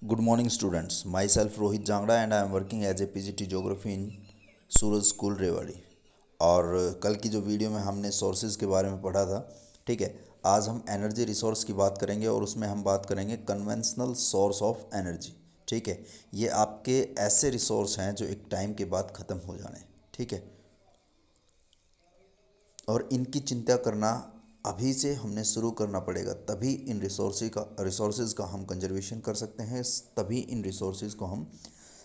Good morning, students. Myself Rohit Jangra and I am working as a PGT Geography in Suraj school Rewari. और कल की जो video में हमने सोर्सेज के बारे में पढ़ा था, ठीक है। आज हम एनर्जी रिसोर्स की बात करेंगे और उसमें हम बात करेंगे कन्वेंशनल सोर्स ऑफ एनर्जी, ठीक है। ये आपके ऐसे रिसोर्स हैं जो एक टाइम के बाद ख़त्म हो जाने, ठीक है। और इनकी चिंता करना अभी से हमने शुरू करना पड़ेगा, तभी इन रिसोर्सेज का हम कंजर्वेशन कर सकते हैं, तभी इन रिसोर्सेज को हम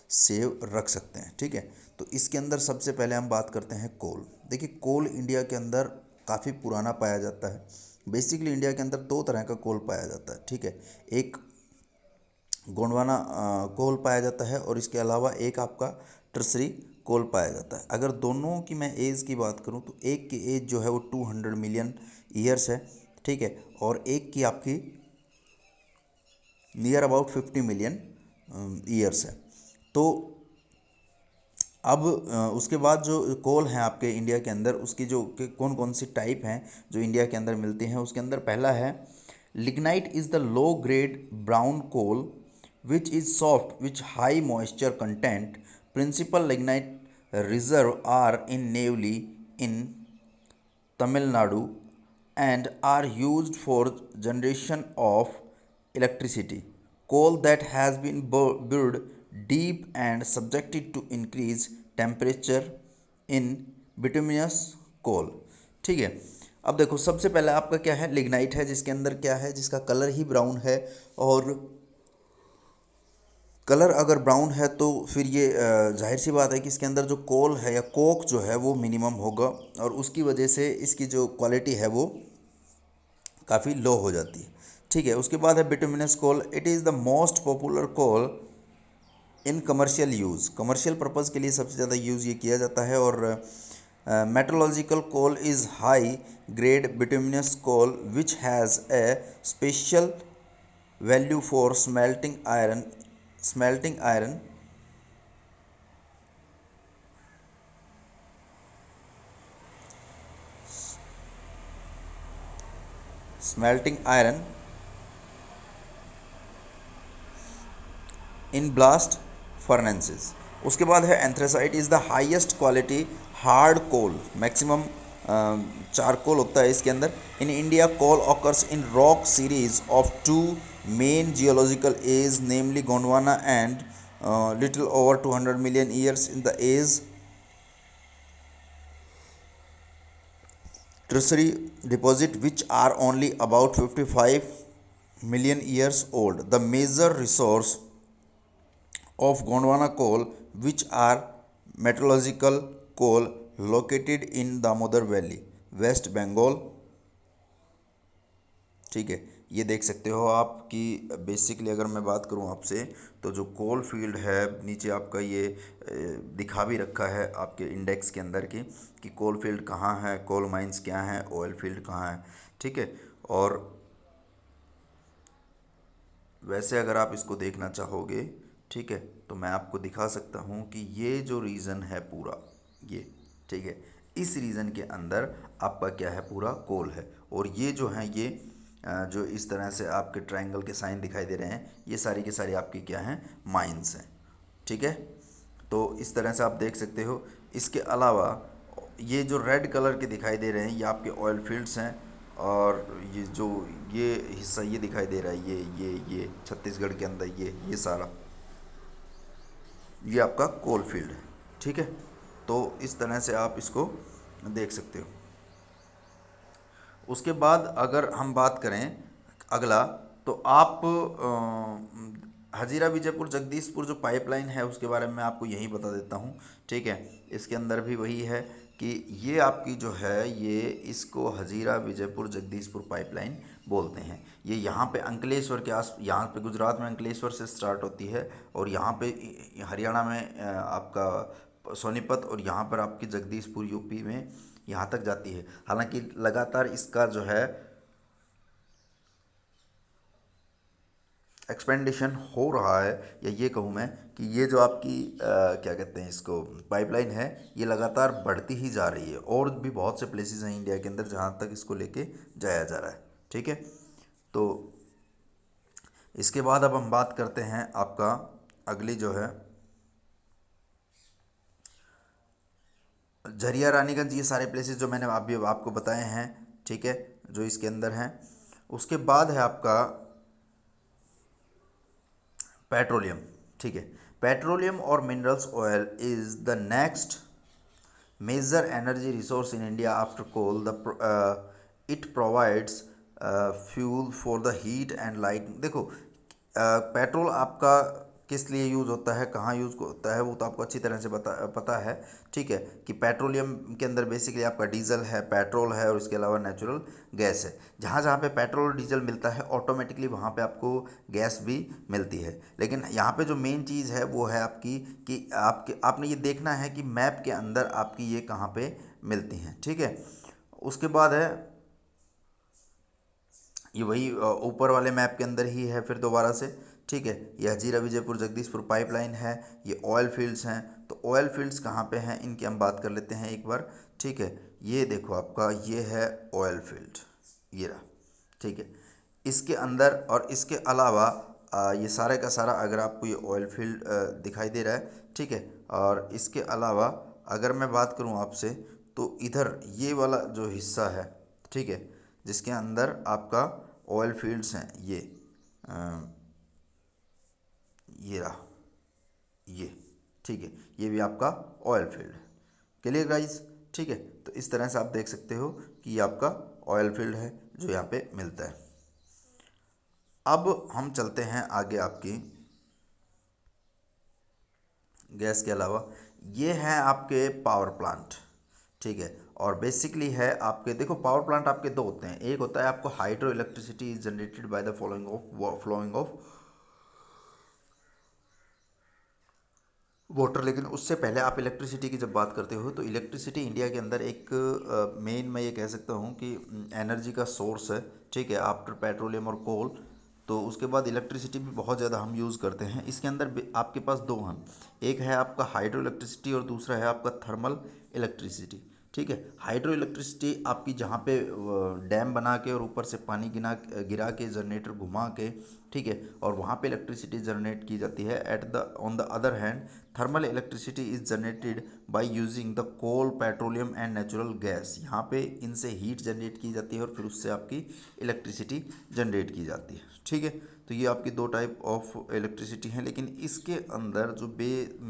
सेव रख सकते हैं, ठीक है। तो इसके अंदर सबसे पहले हम बात करते हैं कोल। देखिए, कोल इंडिया के अंदर काफ़ी पुराना पाया जाता है। बेसिकली इंडिया के अंदर दो तरह का कोल पाया जाता है, ठीक है। एक गोंडवाना कोल पाया जाता है और इसके अलावा एक आपका टर्सरी कोल पाया जाता है। अगर दोनों की मैं एज की बात करूं तो एक की एज जो है वो 200 मिलियन ईयर्स है, ठीक है। और एक की आपकी नियर अबाउट 50 मिलियन ईयर्स है। तो अब उसके बाद जो कोल हैं आपके इंडिया के अंदर, उसकी जो कौन कौन सी टाइप हैं जो इंडिया के अंदर मिलती हैं, उसके अंदर पहला है lignite is the low grade brown coal which is soft which high moisture content. Principal lignite reserve are in Neyveli in Tamil Nadu and are used for generation of electricity. Coal that has been buried deep and subjected to increase temperature in bituminous coal, ठीक है। अब देखो, सबसे पहले आपका क्या है, lignite है, जिसके अंदर क्या है, जिसका कलर ही ब्राउन है। और कलर अगर ब्राउन है तो फिर ये जाहिर सी बात है कि इसके अंदर जो कोल है या कोक जो है वो मिनिमम होगा, और उसकी वजह से इसकी जो क्वालिटी है वो काफ़ी लो हो जाती है, ठीक है। उसके बाद है bituminous coal. It is the most popular coal in commercial use. Commercial purpose के लिए सबसे ज़्यादा यूज़ ये किया जाता है। और metallurgical coal is high grade bituminous coal which has a special value for smelting iron smelting iron in blast furnaces. उसके बाद है anthracite is the highest quality hard coal, maximum charcoal होता है इसके अंदर। In India coal occurs in rock series of two main geological age, namely Gondwana and little over 200 million years in the age tertiary deposit which are only about 55 million years old. The major resource of Gondwana coal, which are metallurgical coal located in Damodar Valley, West Bengal, ठीक है। ये देख सकते हो आप कि basically अगर मैं बात करूं आपसे, तो जो कोल फील्ड है नीचे आपका ये दिखा भी रखा है आपके इंडेक्स के अंदर की कि कोल फील्ड कहाँ है, कोल माइंस क्या हैं, ऑयल फील्ड कहाँ है, ठीक है। और वैसे अगर आप इसको देखना चाहोगे, ठीक है, तो मैं आपको दिखा सकता हूँ कि ये जो रीज़न है पूरा, ये, ठीक है, इस रीज़न के अंदर आपका क्या है, पूरा कोल है। और ये जो है ये जो इस तरह से आपके ट्रायंगल के साइन दिखाई दे रहे हैं, ये सारी की सारी आपकी क्या हैं, माइंस हैं, ठीक है। तो इस तरह से आप देख सकते हो। इसके अलावा ये जो रेड कलर के दिखाई दे रहे हैं ये आपके ऑयल फील्ड्स हैं। और ये जो ये हिस्सा ये दिखाई दे रहा है, ये छत्तीसगढ़ के अंदर ये सारा ये आपका कोल फील्ड है, ठीक है। तो इस तरह से आप इसको देख सकते हो। उसके बाद अगर हम बात करें अगला, तो आप हजीरा विजयपुर जगदीशपुर जो पाइपलाइन है उसके बारे में आपको यही बता देता हूँ, ठीक है। इसके अंदर भी वही है कि ये आपकी जो है ये इसको हजीरा विजयपुर जगदीशपुर पाइपलाइन बोलते हैं। ये यहाँ पे अंकलेश्वर के यहाँ पे गुजरात में अंकलेश्वर से स्टार्ट होती है, और यहाँ पे हरियाणा में आपका सोनीपत, और यहाँ पर आपकी जगदीशपुर यूपी में यहाँ तक जाती है। हालांकि लगातार इसका जो है एक्सपेंडिशन हो रहा है, या ये कहूँ मैं कि ये जो आपकी क्या कहते हैं इसको, पाइपलाइन है, ये लगातार बढ़ती ही जा रही है। और भी बहुत से प्लेसेस हैं इंडिया के अंदर जहाँ तक इसको लेके जाया जा रहा है, ठीक है। तो इसके बाद अब हम बात करते हैं आपका अगली जो है झरिया, रानीगंज, ये सारे प्लेसेस जो मैंने अभी आपको बताए हैं, ठीक है, जो इसके अंदर हैं। उसके बाद है आपका पेट्रोलियम, ठीक है। पेट्रोलियम और minerals oil is the next major energy resource in India after coal. It provides fuel for the heat and light. देखो पेट्रोल आपका किस लिए यूज़ होता है, कहाँ यूज़ होता है, वो तो आपको अच्छी तरह से पता है, ठीक है, कि पेट्रोलियम के अंदर बेसिकली आपका डीजल है, पेट्रोल है और इसके अलावा नेचुरल गैस है। जहाँ जहाँ पे पेट्रोल और डीजल मिलता है ऑटोमेटिकली वहाँ पे आपको गैस भी मिलती है। लेकिन यहाँ पे जो मेन चीज़ है वो है आपकी कि आपने ये देखना है कि मैप के अंदर आपकी ये कहाँ पे मिलती हैं, ठीक है। उसके बाद है ये वही ऊपर वाले मैप के अंदर ही है फिर दोबारा से, ठीक है। ये हजीरा विजयपुर जगदीशपुर पाइपलाइन है, ये ऑयल फील्ड्स हैं। तो ऑयल फील्ड्स कहाँ पे हैं इनकी हम बात कर लेते हैं एक बार, ठीक है। ये देखो आपका ये है ऑयल फील्ड, ये रहा, ठीक है। इसके अंदर और इसके अलावा ये सारे का सारा अगर आपको ये ऑयल फील्ड दिखाई दे रहा है, ठीक है। और इसके अलावा अगर मैं बात करूँ आपसे तो इधर ये वाला जो हिस्सा है, ठीक है, जिसके अंदर आपका ऑयल फील्ड्स हैं, ये रहा, ये, ठीक है, ये भी आपका ऑयल फील्ड है। क्लियर गाइस, ठीक है। तो इस तरह से आप देख सकते हो कि ये आपका ऑयल फील्ड है जो यहाँ पे मिलता है। अब हम चलते हैं आगे आपकी गैस के अलावा ये है आपके पावर प्लांट, ठीक है। और बेसिकली है आपके, देखो पावर प्लांट आपके दो होते हैं, एक होता है आपको hydro electricity is generated by the flowing of water. लेकिन उससे पहले आप इलेक्ट्रिसिटी की जब बात करते हो तो इलेक्ट्रिसिटी इंडिया के अंदर एक मेन मैं ये कह सकता हूँ कि एनर्जी का सोर्स है, ठीक है, आफ्टर पेट्रोलियम और कोल। तो उसके बाद इलेक्ट्रिसिटी भी बहुत ज़्यादा हम यूज़ करते हैं। इसके अंदर आपके पास दो हैं, एक है आपका हाइड्रो इलेक्ट्रिसिटी और दूसरा है आपका थर्मल इलेक्ट्रिसिटी, ठीक है। हाइड्रो इलेक्ट्रिसिटी आपकी जहाँ पे डैम बना के और ऊपर से पानी गिरा के जनरेटर घुमा के, ठीक है, और वहाँ पे इलेक्ट्रिसिटी जनरेट की जाती है। At the on the other hand thermal electricity is generated by using the coal, petroleum and natural gas. यहाँ पे इनसे हीट जनरेट की जाती है और फिर उससे आपकी इलेक्ट्रिसिटी जनरेट की जाती है, ठीक है। तो ये आपकी दो टाइप ऑफ इलेक्ट्रिसिटी हैं। लेकिन इसके अंदर जो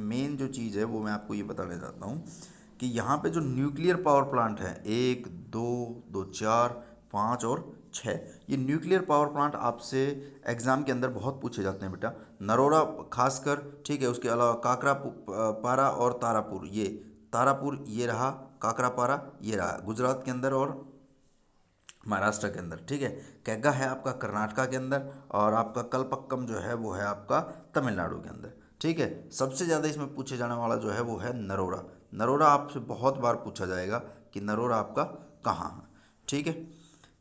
मेन जो चीज़ है वो मैं आपको ये बताना चाहता हूँ कि यहाँ पे जो न्यूक्लियर पावर प्लांट है, एक, दो, दो, चार, पाँच और छः, ये न्यूक्लियर पावर प्लांट आपसे एग्ज़ाम के अंदर बहुत पूछे जाते हैं बेटा। नरोरा खासकर, ठीक है, उसके अलावा काकरा पारा और तारापुर, ये तारापुर ये रहा, काकरा पारा ये रहा गुजरात के अंदर और महाराष्ट्र के अंदर, ठीक है। कैगा है आपका कर्नाटका के अंदर और आपका कलपक्कम जो है वो है आपका तमिलनाडु के अंदर, ठीक है। सबसे ज़्यादा इसमें पूछे जाने वाला जो है वो है नरोरा। नरोरा आपसे बहुत बार पूछा जाएगा कि नरोरा आपका कहाँ है, ठीक है।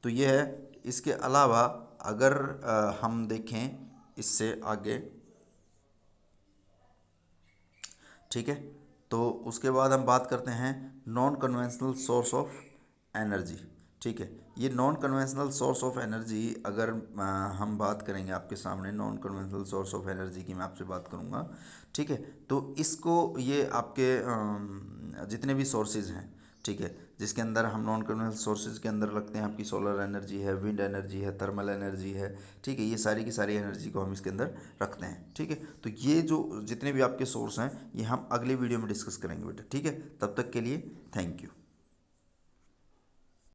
तो ये है। इसके अलावा अगर हम देखें इससे आगे, ठीक है, तो उसके बाद हम बात करते हैं non conventional source of energy, ठीक है। ये non conventional source of energy अगर हम बात करेंगे आपके सामने, non conventional source of energy की मैं आपसे बात करूँगा, ठीक है। तो इसको ये आपके जितने भी सोर्सेज हैं, ठीक है, जिसके अंदर हम नॉन कन्वेंशनल सोर्सेज के अंदर रखते हैं आपकी सोलर एनर्जी है, विंड एनर्जी है, थर्मल एनर्जी है, ठीक है, ये सारी की सारी एनर्जी को हम इसके अंदर रखते हैं, ठीक है। तो ये जो जितने भी आपके सोर्स हैं ये हम अगली वीडियो में डिस्कस करेंगे बेटा, ठीक है। तब तक के लिए थैंक यू।